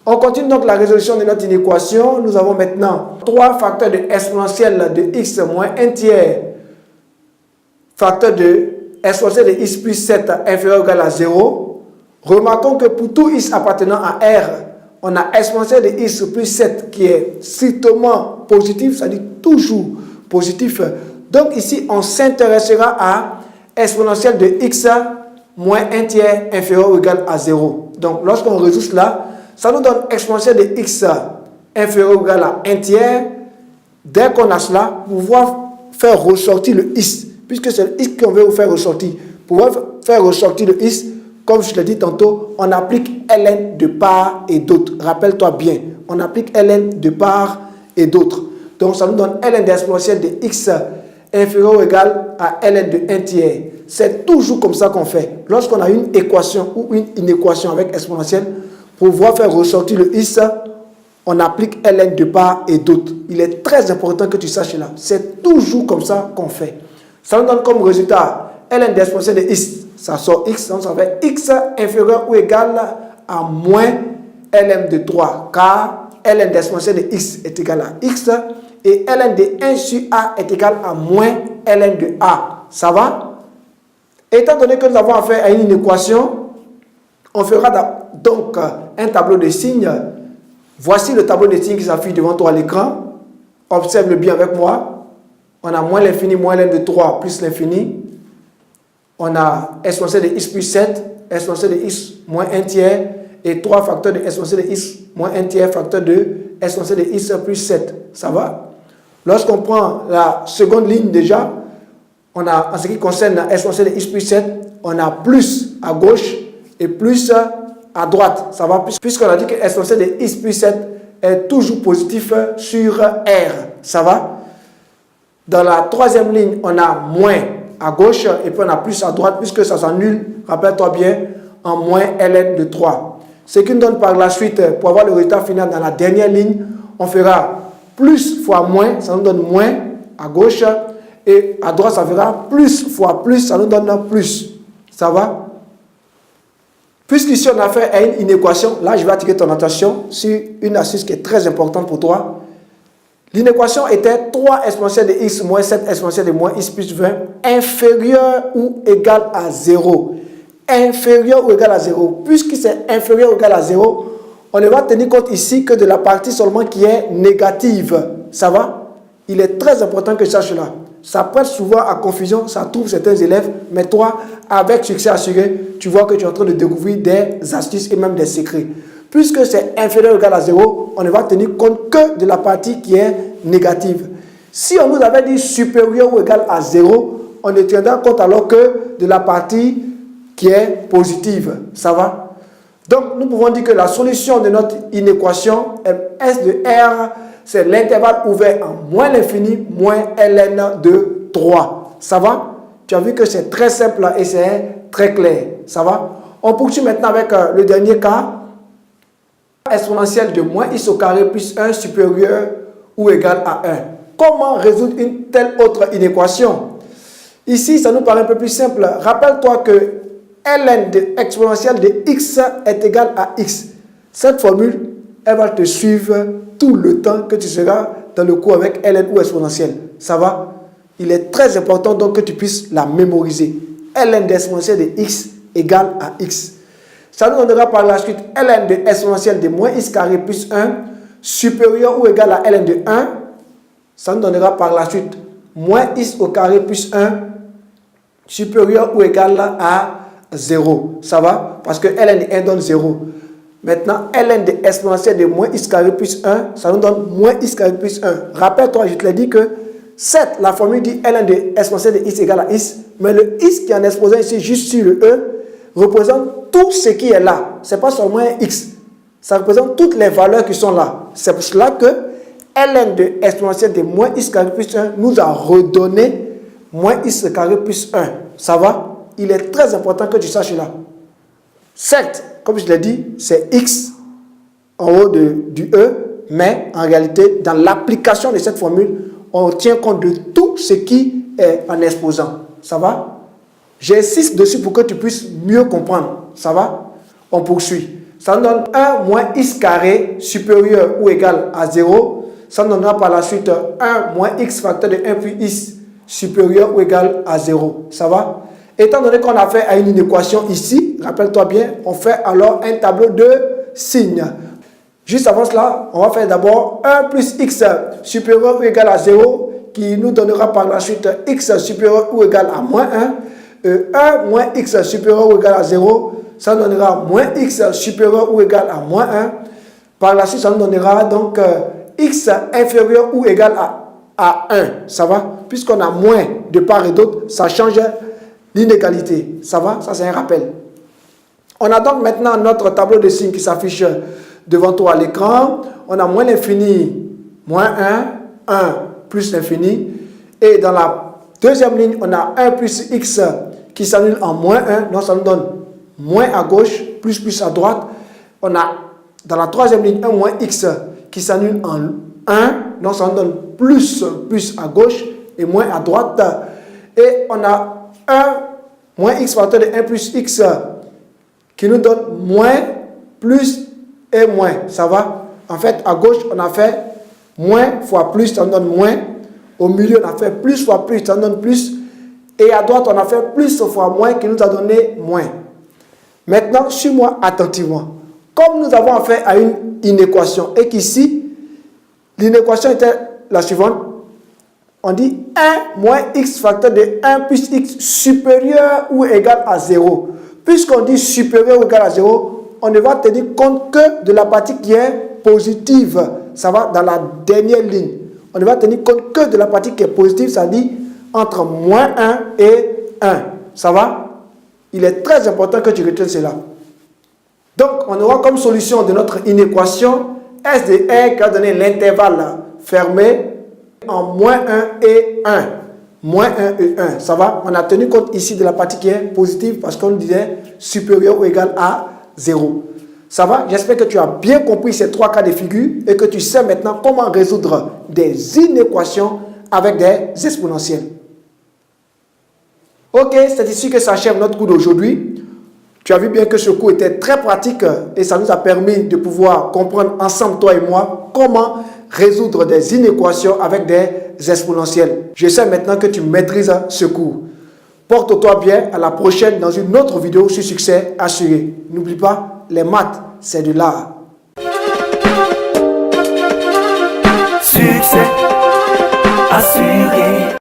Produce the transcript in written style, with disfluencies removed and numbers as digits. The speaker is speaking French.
On continue donc la résolution de notre inéquation. Nous avons maintenant 3 facteurs de exponentielle de x moins 1 tiers, facteur de exponentielle de x plus 7 inférieur ou égal à 0. Remarquons que pour tout x appartenant à R, on a exponentielle de x plus 7 qui est strictement positif, c'est-à-dire toujours positif. Donc ici, on s'intéressera à exponentielle de x moins 1 tiers inférieur ou égal à 0. Donc lorsqu'on résout cela, ça nous donne exponentielle de x inférieur ou égal à 1 tiers. Dès qu'on a cela, pouvoir faire ressortir le x, puisque c'est le x qu'on veut faire ressortir. Pour faire ressortir le x, comme je l'ai dit tantôt, on applique ln de part et d'autre. Rappelle-toi bien, on applique ln de part et d'autre. Donc ça nous donne ln d'exponentielle de x inférieur ou égal à ln de 1 tiers. C'est toujours comme ça qu'on fait. Lorsqu'on a une équation ou une inéquation avec exponentielle, pour pouvoir faire ressortir le x, on applique ln de part et d'autre. Il est très important que tu saches cela. C'est toujours comme ça qu'on fait. Ça nous donne comme résultat ln d'exponentielle de x, ça sort x, donc ça fait x inférieur ou égal à moins ln de 3, car ln d'exponentielle de x est égal à x et ln de 1 sur a est égal à moins ln de a. Ça va? Étant donné que nous avons affaire à une équation, on fera donc un tableau de signes. Voici le tableau de signes qui s'affiche devant toi à l'écran. Observe-le bien avec moi. On a moins l'infini, moins ln de 3 plus l'infini. On a exponentielle de x plus 7, exponentielle de x moins 1 tiers et 3 facteurs de exponentielle de x moins 1 tiers, facteur de exponentielle de x plus 7. Ça va? Lorsqu'on prend la seconde ligne déjà, on a, en ce qui concerne exponentielle de x plus 7, on a plus à gauche et plus à droite. Ça va? Puisqu'on a dit que exponentielle de x plus 7 est toujours positif sur R. Ça va? Dans la troisième ligne, on a moins à gauche et puis on a plus à droite puisque ça s'annule, rappelle-toi bien, en moins ln de 3. Ce qui nous donne par la suite, pour avoir le résultat final dans la dernière ligne, on fera plus fois moins, ça nous donne moins à gauche et à droite ça fera plus fois plus, ça nous donne plus. Ça va? Puisqu'ici on a fait une inéquation, là je vais attirer ton attention sur une astuce qui est très importante pour toi. L'inéquation était 3 exponentielle de x moins 7 exponentielle de moins x plus 20 inférieur ou égal à 0. Inférieur ou égal à 0. Puisque c'est inférieur ou égal à 0, on ne va tenir compte ici que de la partie seulement qui est négative. Ça va? Il est très important que tu saches cela. Ça prête souvent à confusion, ça trouve certains élèves, mais toi, avec succès assuré, tu vois que tu es en train de découvrir des astuces et même des secrets. Puisque c'est inférieur ou égal à 0, on ne va tenir compte que de la partie qui est négative. Si on nous avait dit supérieur ou égal à 0, on ne tiendra compte alors que de la partie qui est positive. Ça va? Donc, nous pouvons dire que la solution de notre inéquation S de R, c'est l'intervalle ouvert en moins l'infini, moins ln de 3. Ça va? Tu as vu que c'est très simple et c'est très clair. Ça va? On poursuit maintenant avec le dernier cas. Exponentielle de moins x au carré plus 1 supérieur ou égal à 1. Comment résoudre une telle autre inéquation? Ici, ça nous paraît un peu plus simple. Rappelle-toi que ln de exponentielle de x est égal à x. Cette formule, elle va te suivre tout le temps que tu seras dans le cours avec ln ou exponentielle. Ça va? Il est très important donc que tu puisses la mémoriser. Ln d'exponentielle de x égale à x. Ça nous donnera par la suite ln de exponentielle de moins x carré plus 1 supérieur ou égal à ln de 1. Ça nous donnera par la suite moins x au carré plus 1 supérieur ou égal à 0. Ça va? Parce que ln de 1 donne 0. Maintenant, ln de exponentielle de moins x carré plus 1, ça nous donne moins x carré plus 1. Rappelle-toi, je te l'ai dit que certes, la formule dit ln de exponentielle de x égale à x, mais le x qui est en exposant ici juste sur le e représente tout ce qui est là. Ce n'est pas seulement un x. Ça représente toutes les valeurs qui sont là. C'est pour cela que ln de exponentielle de moins x carré plus 1 nous a redonné moins x carré plus 1. Ça va? Il est très important que tu saches là. Certes, comme je l'ai dit, c'est x en haut du e, mais en réalité, dans l'application de cette formule, on tient compte de tout ce qui est en exposant. Ça va? J'insiste dessus pour que tu puisses mieux comprendre. Ça va? On poursuit. ça nous donne 1 moins x carré supérieur ou égal à 0. Ça nous donnera par la suite 1 moins x facteur de 1 plus x supérieur ou égal à 0. Ça va? Étant donné qu'on a fait à une équation ici, rappelle-toi bien, on fait alors un tableau de signes. Juste avant cela, on va faire d'abord 1 plus x supérieur ou égal à 0 qui nous donnera par la suite x supérieur ou égal à moins 1. 1 moins x supérieur ou égal à 0, ça nous donnera moins x supérieur ou égal à moins 1. Par la suite, ça nous donnera donc x inférieur ou égal à 1. Ça va? Puisqu'on a moins de part et d'autre, ça change l'inégalité. Ça va? Ça, c'est un rappel. On a donc maintenant notre tableau de signes qui s'affiche devant toi à l'écran. On a moins l'infini, moins 1, 1 plus l'infini. Et dans la deuxième ligne, on a 1 plus x qui s'annule en moins 1. Donc, ça nous donne moins à gauche, plus à droite. On a dans la troisième ligne 1 moins x qui s'annule en 1. Donc, ça nous donne plus à gauche et moins à droite. Et on a 1 moins x facteur de 1 plus x qui nous donne moins, plus et moins. Ça va? En fait, à gauche, on a fait moins fois plus, ça nous donne moins. Au milieu, on a fait plus fois plus, ça nous donne plus. Et à droite, on a fait plus fois moins qui nous a donné moins. Maintenant, suis-moi attentivement. Comme nous avons affaire à une équation et qu'ici, l'inéquation était la suivante. On dit 1 moins x facteur de 1 plus x supérieur ou égal à 0. Puisqu'on dit supérieur ou égal à 0, on ne va tenir compte que de la partie qui est positive. Ça va dans la dernière ligne. On ne va tenir compte que de la partie qui est positive, ça dit entre moins 1 et 1. Ça va? Il est très important que tu retiennes cela. Donc, on aura comme solution de notre inéquation S de R qui a donné l'intervalle fermé en moins 1 et 1. Moins 1 et 1. Ça va? On a tenu compte ici de la partie qui est positive parce qu'on disait supérieur ou égal à 0. Ça va? J'espère que tu as bien compris ces trois cas de figure et que tu sais maintenant comment résoudre des inéquations avec des exponentielles. Ok, c'est ici que s'achève notre cours d'aujourd'hui. Tu as vu bien que ce cours était très pratique et ça nous a permis de pouvoir comprendre ensemble, toi et moi, comment résoudre des inéquations avec des exponentielles. Je sais maintenant que tu maîtrises ce cours. Porte-toi bien, à la prochaine dans une autre vidéo sur succès assuré. N'oublie pas, les maths, c'est de l'art. Succès assuré.